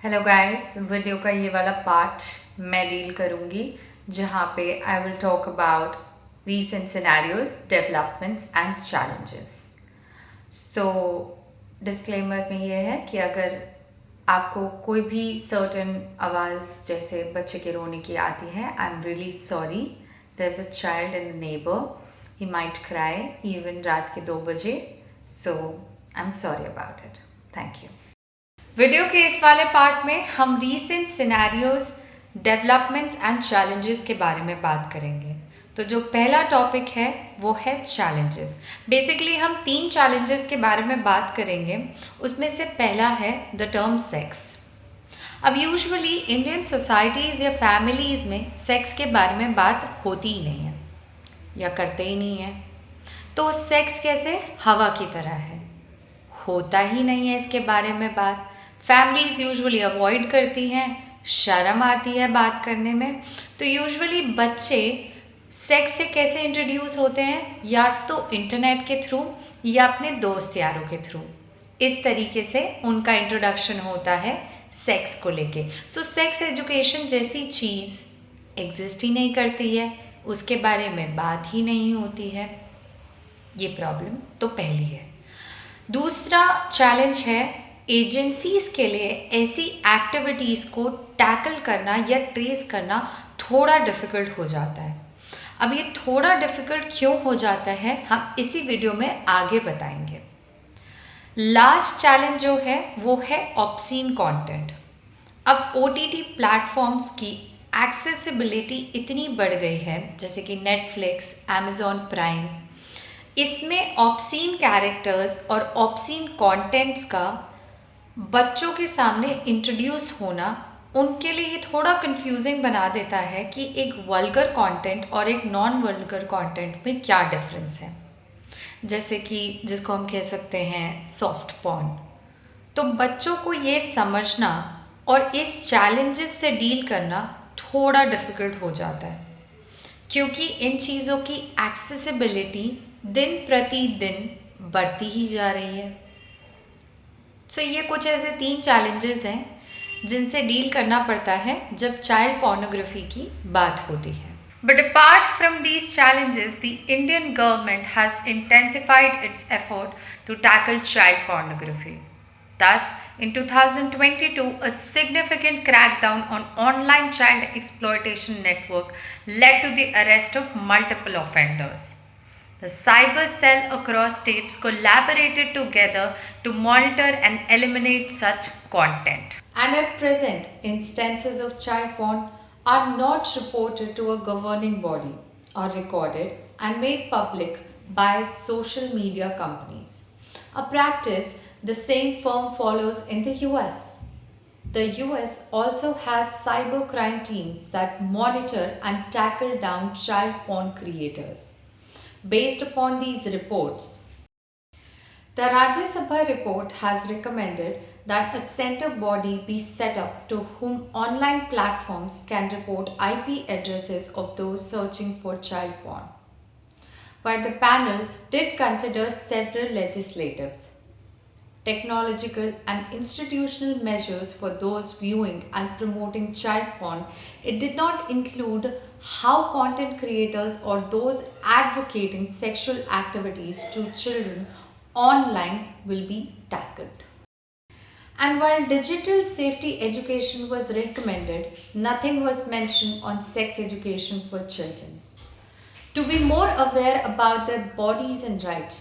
Hello guys, video का ये वाला पार्ट मैं डील करूँगी जहाँ पे I will talk about recent scenarios, developments and challenges. So disclaimer में ये है कि अगर आपको कोई भी सर्टेन आवाज़ जैसे बच्चे के रोने की आती है, I am really sorry. There is a child in the neighbour, he might cry even रात के 2 बजे। So I am sorry about it. Thank you. Video के इस वाले पार्ट में हम recent scenarios, developments and challenges के बारे में बात करेंगे। तो जो पहला टॉपिक है वो है चैलेंजेस। बेसिकली हम 3 चैलेंजेस के बारे में बात करेंगे। उसमें से पहला है द टर्म सेक्स। अब यूजुअली इंडियन सोसाइटीज़ या फैमिलीज़ में सेक्स के बारे में बात होती ही नहीं है या करते ही नहीं है। तो सेक्स कैसे हवा की तरह है, होता ही नहीं है इसके बारे में बात। फैमिलीज यूजुअली अवॉइड करती हैं, शर्म आती है बात करने में। तो यूजुअली बच्चे सेक्स से कैसे इंट्रोड्यूस होते हैं, या तो इंटरनेट के थ्रू या अपने दोस्त यारों के थ्रू। इस तरीके से उनका इंट्रोडक्शन होता है सेक्स को लेके। सो सेक्स एजुकेशन जैसी चीज़ एग्जिस्ट ही नहीं करती है, उसके बारे में बात ही नहीं होती है। ये प्रॉब्लम तो पहली है। दूसरा चैलेंज है एजेंसीज के लिए ऐसी एक्टिविटीज़ को टैकल करना या ट्रेस करना थोड़ा डिफ़िकल्ट हो जाता है। अब ये थोड़ा डिफ़िकल्ट क्यों हो जाता है, हम इसी वीडियो में आगे बताएंगे। लास्ट चैलेंज जो है वो है ऑब्सीन कंटेंट। अब OTT प्लेटफॉर्म्स की एक्सेसिबिलिटी इतनी बढ़ गई है, जैसे कि नेटफ्लिक्स, अमेज़ॉन प्राइम, इसमें ऑब्सीन कैरेक्टर्स और ऑब्सीन कंटेंट्स का बच्चों के सामने इंट्रोड्यूस होना उनके लिए ये थोड़ा कंफ्यूजिंग बना देता है कि एक वल्गर कंटेंट और एक नॉन वल्गर कंटेंट में क्या डिफरेंस है। जैसे कि जिसको हम कह सकते हैं सॉफ्ट पॉर्न। तो बच्चों को ये समझना और इस चैलेंजेस से डील करना थोड़ा डिफ़िकल्ट हो जाता है, क्योंकि इन चीज़ों की एक्सेसिबिलिटी दिन प्रतिदिन बढ़ती ही जा रही है। सो ये कुछ ऐसे 3 चैलेंजेस हैं जिनसे डील करना पड़ता है जब चाइल्ड पोर्नोग्राफी की बात होती है। But apart from these challenges, the Indian government has intensified its effort to tackle child pornography. Thus, in 2022, a significant crackdown on online child exploitation network led to the arrest of multiple offenders. The cyber cell across states collaborated together to monitor and eliminate such content. And at present, instances of child porn are not reported to a governing body or recorded and made public by social media companies. A practice the same firm follows in the US. The US also has cybercrime teams that monitor and tackle down child porn creators. Based upon these reports, the Rajya Sabha report has recommended that a center body be set up to whom online platforms can report IP addresses of those searching for child porn. While the panel did consider several legislative, technological, and institutional measures for those viewing and promoting child porn, it did not include how content creators or those advocating sexual activities to children online will be tackled. And while digital safety education was recommended, nothing was mentioned on sex education for children. To be more aware about their bodies and rights,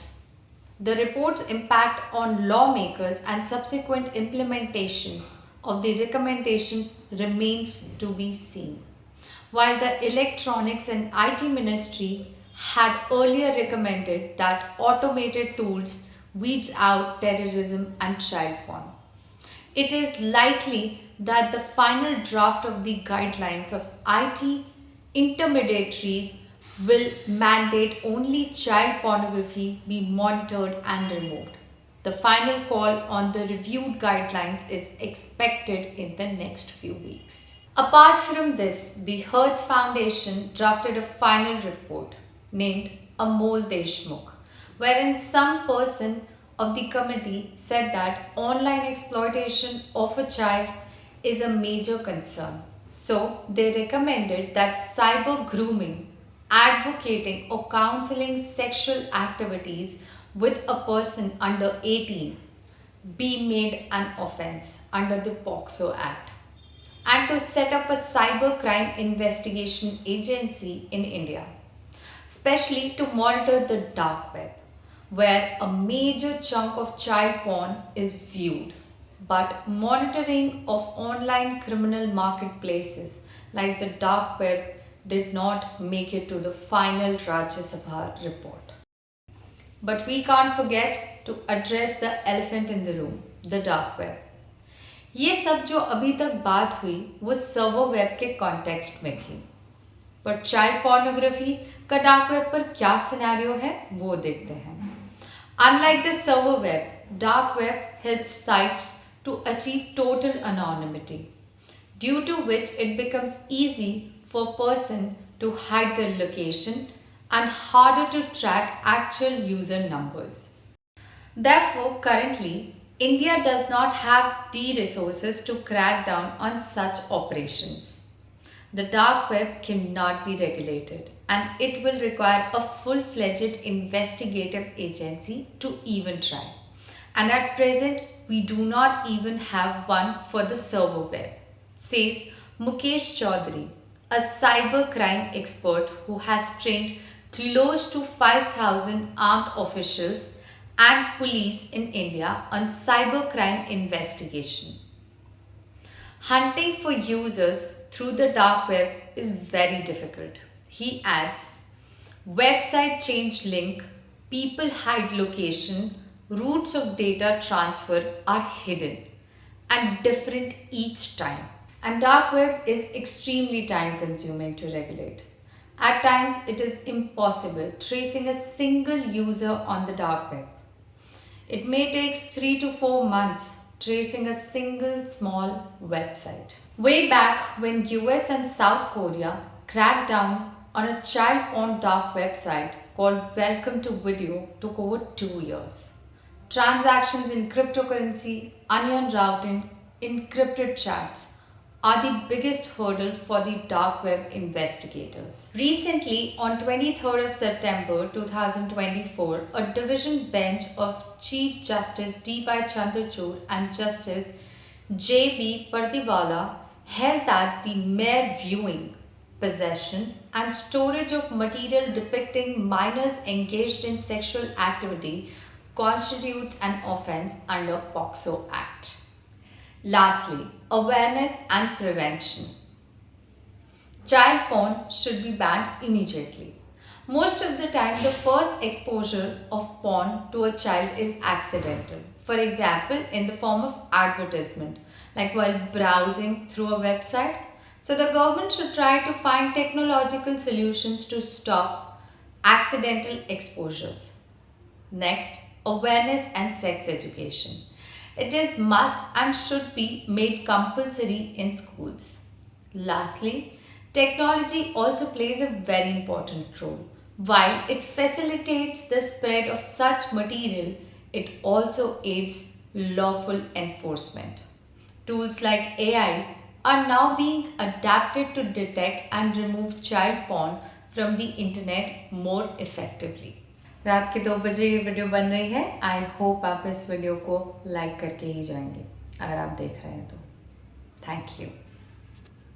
the report's impact on lawmakers and subsequent implementations of the recommendations remains to be seen. While the Electronics and IT Ministry had earlier recommended that automated tools weeds out terrorism and child porn, it is likely that the final draft of the guidelines of IT intermediaries will mandate only child pornography be monitored and removed. The final call on the reviewed guidelines is expected in the next few weeks. Apart from this, the Hertz Foundation drafted a final report named Amol Deshmukh, wherein some person of the committee said that online exploitation of a child is a major concern. So, they recommended that cyber grooming, advocating or counseling sexual activities with a person under 18 be made an offense under the POCSO Act, and to set up a cyber crime investigation agency in India, especially to monitor the dark web, where a major chunk of child porn is viewed. But monitoring of online criminal marketplaces like the dark web did not make it to the final Rajya Sabha report. But we can't forget to address the elephant in the room, the dark web. ये सब जो अभी तक बात हुई वो server web के context में थी, पर चाइल्ड पोर्नोग्राफी का डार्क वेब पर क्या सिनेरियो है वो देखते हैं. Unlike the server web, dark web helps sites to achieve total anonymity, due to which it becomes easy for a person to hide their location and harder to track actual user numbers. Therefore, currently, India does not have the resources to crack down on such operations. The dark web cannot be regulated, and it will require a full-fledged investigative agency to even try. And at present, we do not even have one for the server web, says Mukesh Chaudhary, a cyber crime expert who has trained close to 5,000 armed officials and police in India on cybercrime investigation. Hunting for users through the dark web is very difficult. He adds, website change link, people hide location, routes of data transfer are hidden and different each time. And dark web is extremely time consuming to regulate. At times, it is impossible tracing a single user on the dark web. It may take 3 to 4 months tracing a single small website. Way back when US and South Korea cracked down on a child porn dark website called Welcome to Video took over 2 years. Transactions in cryptocurrency, onion routing, encrypted chats are the biggest hurdle for the dark web investigators. Recently, on 23rd of September 2024, a division bench of Chief Justice D.Y. Chandrachud and Justice J.B. Pardiwala held that the mere viewing, possession, and storage of material depicting minors engaged in sexual activity constitutes an offense under POCSO Act. Lastly, awareness and prevention. Child porn should be banned immediately. Most of the time, the first exposure of porn to a child is accidental. For example, in the form of advertisement, like while browsing through a website. So the government should try to find technological solutions to stop accidental exposures. Next, awareness and sex education. It is must and should be made compulsory in schools. Lastly, technology also plays a very important role. While it facilitates the spread of such material, it also aids lawful enforcement. Tools like AI are now being adapted to detect and remove child porn from the internet more effectively. रात के 2 बजे ये video बन रही है. I hope आप इस video को लाइक करके ही जाएंगे अगर आप देख रहे हैं तो. Thank you.